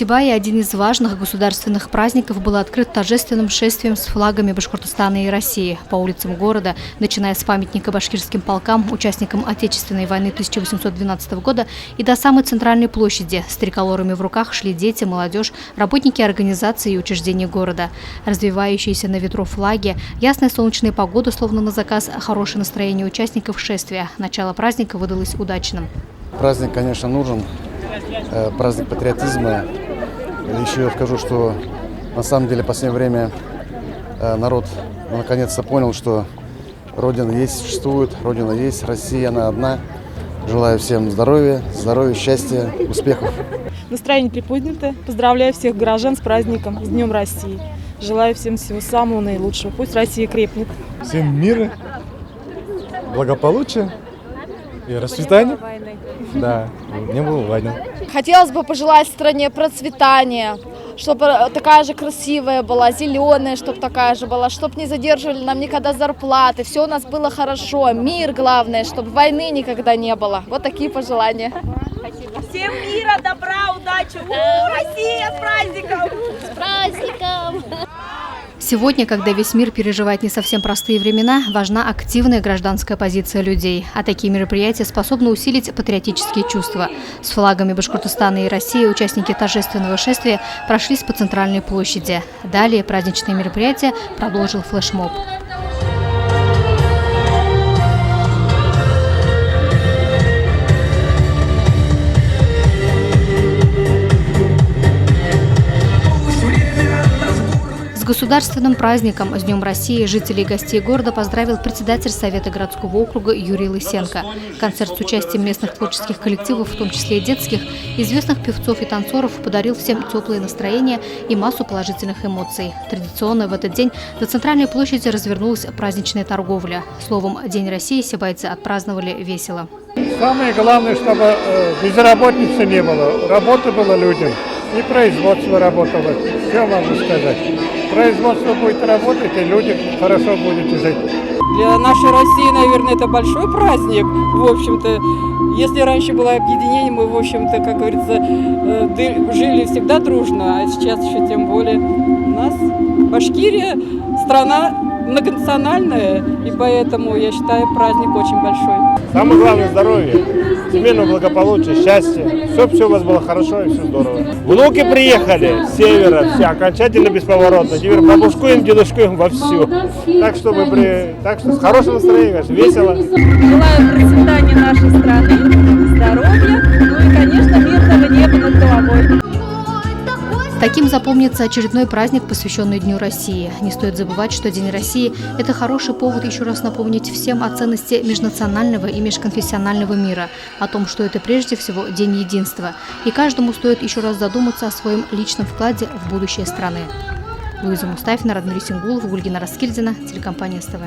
Сибае один из важных государственных праздников был открыт торжественным шествием с флагами Башкортостана и России по улицам города, начиная с памятника башкирским полкам, участникам Отечественной войны 1812 года и до самой центральной площади. С триколорами в руках шли дети, молодежь, работники организаций и учреждений города. Развивающиеся на ветру флаги, ясная солнечная погода, словно на заказ, хорошее настроение участников шествия. Начало праздника выдалось удачным. Праздник, конечно, нужен. Праздник патриотизма. Еще я скажу, что на самом деле в последнее время народ наконец-то понял, что Родина есть, существует, Родина есть, Россия, она одна. Желаю всем здоровья, счастья, успехов. Настроение приподнято. Поздравляю всех горожан с праздником, с Днем России. Желаю всем всего самого наилучшего. Пусть Россия крепнет. Всем мира, благополучия и расцветания. Да, не было войны. Хотелось бы пожелать стране процветания, чтобы такая же красивая была, зеленая, чтобы такая же была, чтобы не задерживали нам никогда зарплаты, все у нас было хорошо, мир главное, чтобы войны никогда не было. Вот такие пожелания. Всем мира, добра, удачи! Россия, с праздником! С праздником! Сегодня, когда весь мир переживает не совсем простые времена, важна активная гражданская позиция людей. А такие мероприятия способны усилить патриотические чувства. С флагами Башкортостана и России участники торжественного шествия прошлись по центральной площади. Далее праздничные мероприятия продолжил флешмоб. С государственным праздником, с Днем России, жителей и гостей города поздравил председатель Совета городского округа Юрий Лысенко. Концерт с участием местных творческих коллективов, в том числе и детских, известных певцов и танцоров, подарил всем теплое настроение и массу положительных эмоций. Традиционно в этот день на центральной площади развернулась праздничная торговля. Словом, День России сибайцы отпраздновали весело. Самое главное, чтобы безработицы не было, работа была людям и производство работало. Все могу сказать. Производство будет работать, и люди хорошо будут жить. Для нашей России, наверное, это большой праздник. В общем-то, если раньше было объединение, мы, в общем-то, как говорится, жили всегда дружно, а сейчас еще тем более. У нас Башкирия страна многонациональная, и поэтому, я считаю, праздник очень большой. Самое главное – здоровье, семейного благополучия, счастья. Все у вас было хорошо и все здорово. Внуки приехали с севера, все окончательно бесповоротно. Теперь бабушкуем, дедушкуем вовсю. Так что с хорошим настроением, конечно, весело. Желаю процветания нашей страны, здоровья, ну и, конечно, мирного неба над головой. Таким запомнится очередной праздник, посвященный Дню России. Не стоит забывать, что День России – это хороший повод еще раз напомнить всем о ценности межнационального и межконфессионального мира, о том, что это прежде всего День единства. И каждому стоит еще раз задуматься о своем личном вкладе в будущее страны. Луиза Мустафина, Радмир Сингулов, Гульгина Раскильдина, телекомпания СТВ.